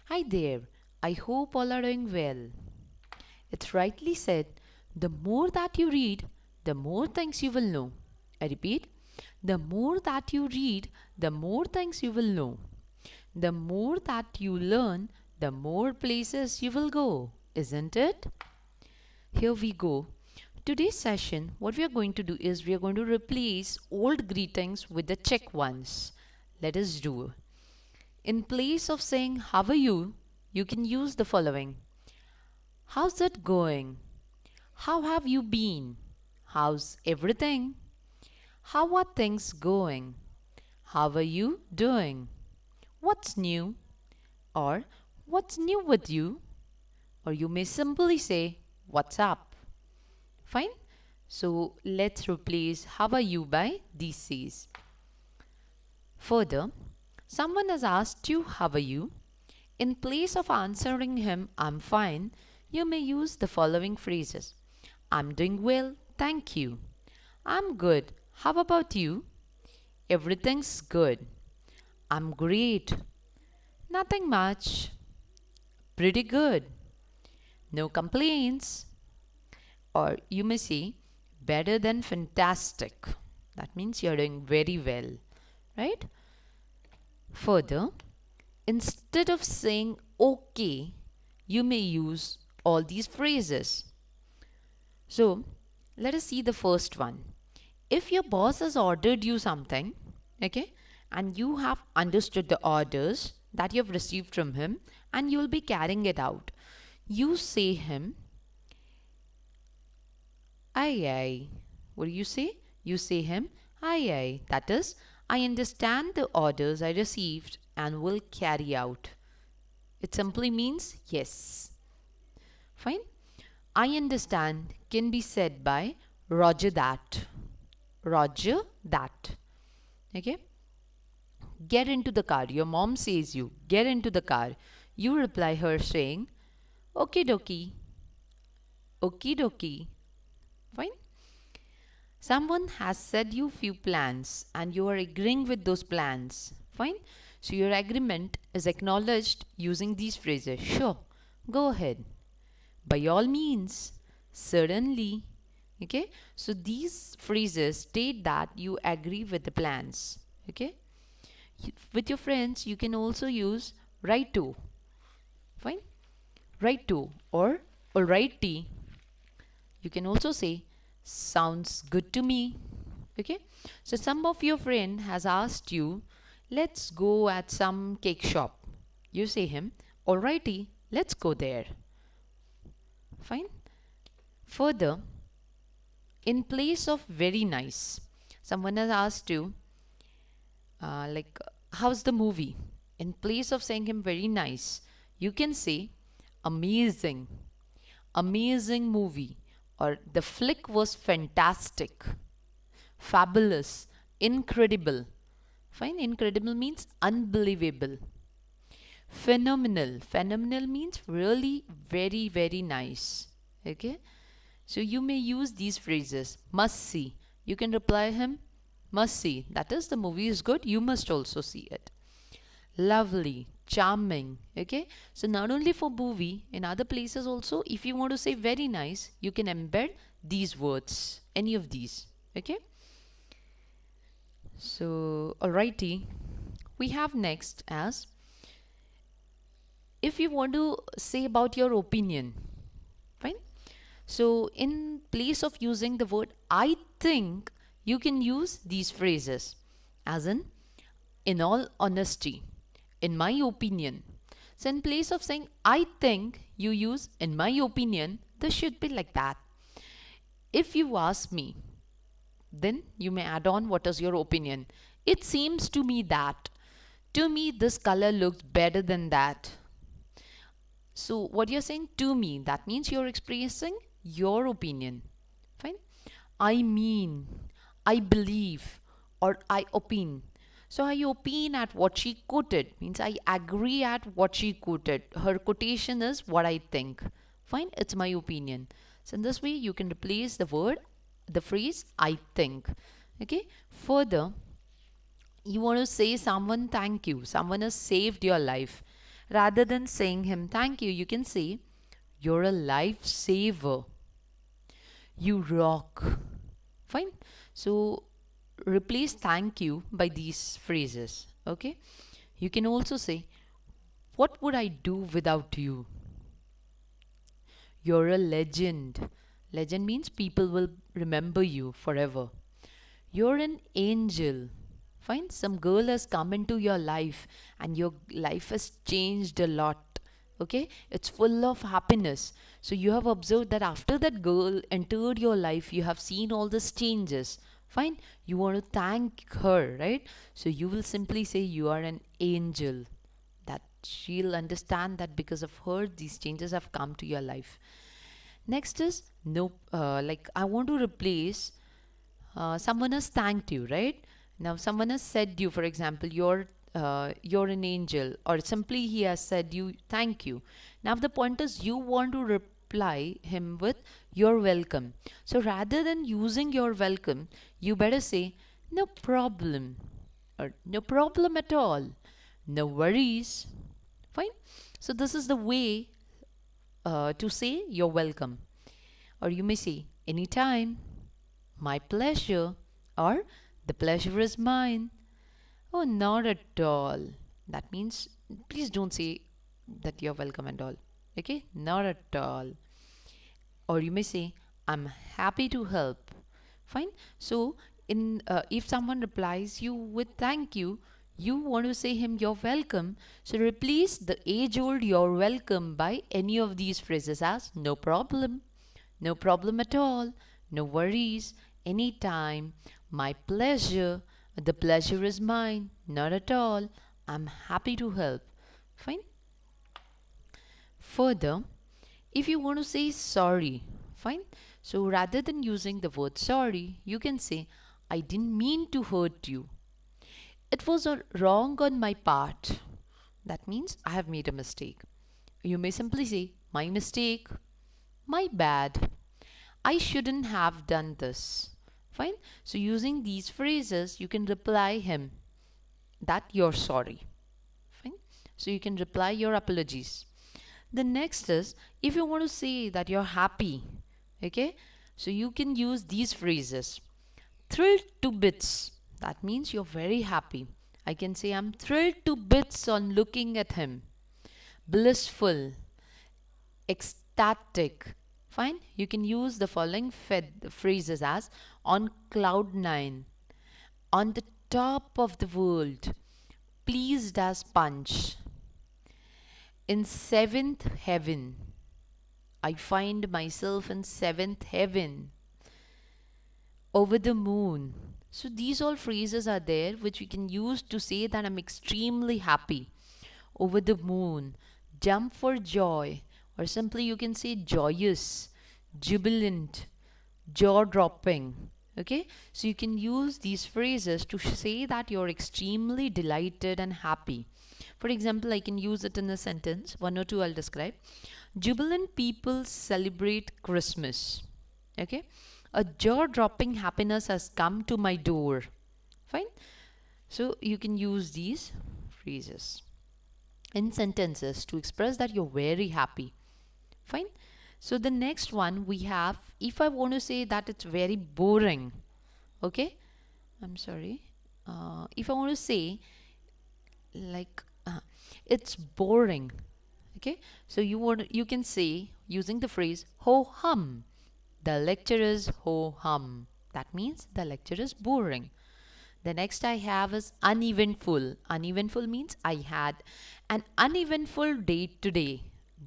Hi there, I hope all are doing well. It's rightly said, the more that you read, the more things you will know. I repeat, the more that you read, the more things you will know. The more that you learn, the more places you will go, isn't it? Here we go. Today's session, what we are going to do is we are going to replace old greetings with the Czech ones. Let us do. In place of saying, how are you? You can use the following. How's it going? How have you been? How's everything? How are things going? How are you doing? What's new? Or what's new with you? Or you may simply say, what's up? Fine? So let's replace how are you by these says. Further, someone has asked you, how are you? In place of answering him, I'm fine, you may use the following phrases. I'm doing well, thank you. I'm good. How about you? Everything's good. I'm great. Nothing much. Pretty good. No complaints. Or you may say, better than fantastic. That means you're doing very well, right? Further, instead of saying okay, you may use all these phrases. So, let us see the first one. If your boss has ordered you something, okay, and you have understood the orders that you have received from him and you will be carrying it out, you say him, aye aye. What do you say? You say him, aye aye. That is, I understand the orders I received and will carry out. It simply means yes. Fine. I understand can be said by Roger that. Roger that. Okay. Get into the car. Your mom says you, get into the car. You reply her saying, okie dokie. Okie dokie. Fine. Someone has said you few plans and you are agreeing with those plans. Fine. So your agreement is acknowledged using these phrases. Sure. Go ahead. By all means. Certainly. Okay. So these phrases state that you agree with the plans. Okay. With your friends, you can also use right to. Fine. Right to or alrighty. You can also say sounds good to me. Okay. So some of your friend has asked you, let's go at some cake shop. You say him, alrighty, let's go there. Fine. Further, in place of very nice, someone has asked you, how's the movie? In place of saying him very nice, you can say amazing, amazing movie, or the flick was fantastic, fabulous, incredible. Fine, incredible means unbelievable. Phenomenal, phenomenal means really very, very nice. Okay, so you may use these phrases. Must see. You can reply him, must see. That is, the movie is good, you must also see it. Lovely, charming. Okay, so not only for movie, in other places also, if you want to say very nice, you can embed these words, any of these. Okay, so alrighty, we have next as if you want to say about your opinion. Fine. So in place of using the word I think, you can use these phrases as in all honesty, in my opinion. So in place of saying I think, you use in my opinion. This should be like that. If you ask me, then you may add on what is your opinion. It seems to me that. To me, this color looks better than that. So what you're saying to me, that means you're expressing your opinion. Fine. I mean, I believe, or I opine. So I opine at what she quoted, means I agree at what she quoted. Her quotation is what I think. Fine, it's my opinion. So in this way, you can replace the phrase I think. Okay. Further, you want to say someone thank you. Someone has saved your life. Rather than saying him thank you can say, you're a lifesaver. You rock. Fine. So replace thank you by these phrases. Okay. You can also say, what would I do without you? You're a legend. Legend means people will remember you forever. You're an angel. Fine, some girl has come into your life and your life has changed a lot. Okay, it's full of happiness. So you have observed that after that girl entered your life, you have seen all these changes. Fine, you want to thank her, right? So you will simply say you are an angel. That she'll understand that because of her, these changes have come to your life. Next is no, like I want to replace someone has thanked you, right? Now, someone has said you, for example, you're an angel, or simply he has said you thank you. Now, the point is you want to reply him with you're welcome. So, rather than using your welcome, you better say no problem, or no problem at all, no worries. Fine. So, this is the way to say you're welcome. Or you may say anytime, my pleasure, or the pleasure is mine. Oh, not at all. That means please don't say that you're welcome and all. Okay, not at all. Or you may say, I'm happy to help. Fine. So, in if someone replies you with thank you want to say him you're welcome. So replace the age-old you're welcome by any of these phrases as no problem at all, no worries, anytime, my pleasure, the pleasure is mine, not at all, I'm happy to help. Fine. Further, if you want to say sorry, fine. So rather than using the word sorry, you can say, I didn't mean to hurt you. It was wrong on my part. That means I have made a mistake. You may simply say, my mistake, my bad. I shouldn't have done this. Fine. So using these phrases, you can reply him that you're sorry. Fine. So you can reply your apologies. The next is if you want to say that you're happy. Okay. So you can use these phrases. Thrilled to bits. That means you're very happy. I can say I'm thrilled to bits on looking at him. Blissful, ecstatic. Fine. You can use the following phrases as on cloud nine, on the top of the world, pleased as punch, in seventh heaven. I find myself in seventh heaven, over the moon. So these all phrases are there which we can use to say that I'm extremely happy. Over the moon, jump for joy, or simply you can say joyous, jubilant, jaw dropping. Okay, so you can use these phrases to say that you're extremely delighted and happy. For example, I can use it in a sentence, one or two I'll describe. Jubilant people celebrate Christmas. Okay, a jaw dropping happiness has come to my door. Fine, so you can use these phrases in sentences to express that you're very happy. Fine. So the next one we have, if I want to say that it's very boring, okay, I'm sorry, if I want to say like it's boring, okay, so you can say using the phrase ho hum, the lecture is ho hum. That means the lecture is boring. The next I have is uneventful. Uneventful means I had an uneventful day today,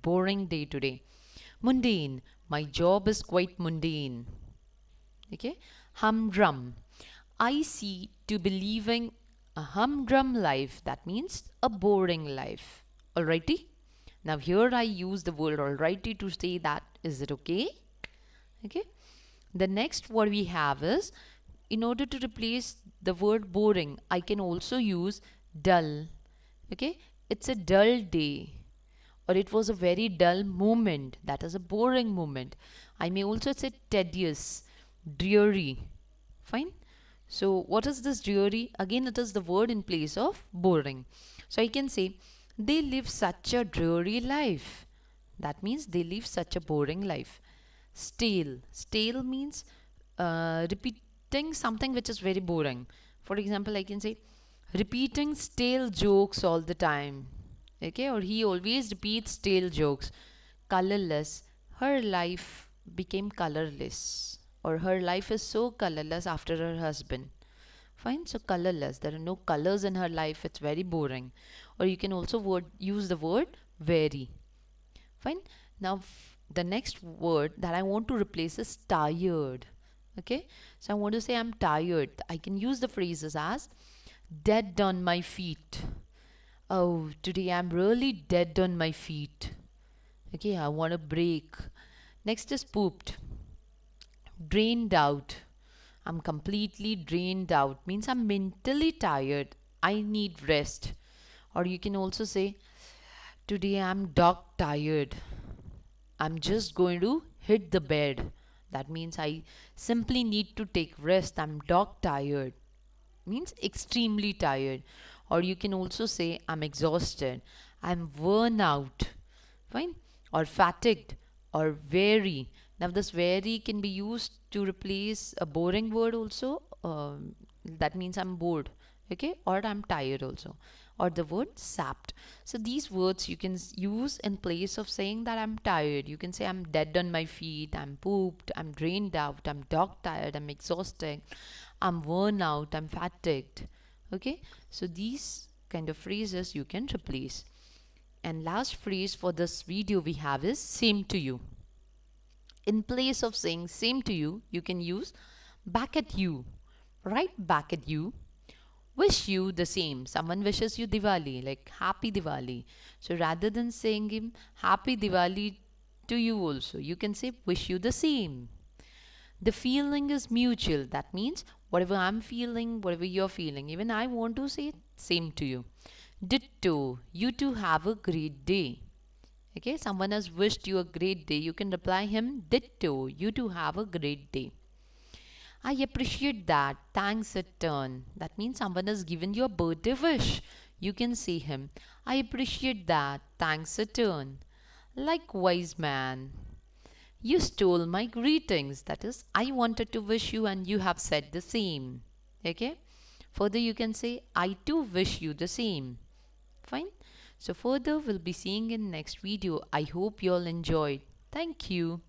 boring day today. Mundane, my job is quite mundane. Okay, humdrum, I see to be living a humdrum life. That means a boring life. Alrighty. Now here I use the word alrighty to say that. Is it okay? Okay. The next what we have is, in order to replace the word boring, I can also use dull. Okay, it's a dull day, or it was a very dull moment. That is a boring moment. I may also say tedious, dreary. Fine. So what is this dreary? Again, it is the word in place of boring. So I can say They live such a dreary life. That means they live such a boring life. Stale. Stale means repeating something which is very boring. For example, I can say repeating stale jokes all the time. Okay, or he always repeats stale jokes. Colorless. Her life became colorless. Or her life is so colorless after her husband. Fine, so colorless. There are no colors in her life. It's very boring. Or you can also use the word very. Fine. Now, the next word that I want to replace is tired. Okay. So I want to say I'm tired. I can use the phrases as dead on my feet. Oh, today I'm really dead on my feet. Okay, I want a break. Next is pooped. Drained out. I'm completely drained out. Means I'm mentally tired. I need rest. Or you can also say, today I'm dog tired. I'm just going to hit the bed. That means I simply need to take rest. I'm dog tired. Means extremely tired. Or you can also say, I'm exhausted. I'm worn out. Fine. Or fatigued or weary. Now, this weary can be used to replace a boring word also. That means I'm bored. Okay. Or I'm tired also. Or the word sapped. So these words you can use in place of saying that I'm tired. You can say I'm dead on my feet, I'm pooped, I'm drained out, I'm dog tired, I'm exhausted, I'm worn out, I'm fatigued. Okay, so these kind of phrases you can replace. And last phrase for this video we have is same to you. In place of saying same to you, you can use back at you. Right back at you. Wish you the same. Someone wishes you Diwali, like Happy Diwali. So rather than saying him Happy Diwali to you also, you can say wish you the same. The feeling is mutual. That means whatever I'm feeling, whatever you're feeling, even I want to say same to you. Ditto. You too have a great day. Okay, someone has wished you a great day. You can reply him ditto. You too have a great day. I appreciate that. Thanks a turn. That means someone has given you a birthday wish. You can say him. I appreciate that. Thanks a turn. Likewise, man. You stole my greetings. That is, I wanted to wish you and you have said the same. Okay? Further, you can say, I too wish you the same. Fine? So further, we'll be seeing in next video. I hope you all enjoyed. Thank you.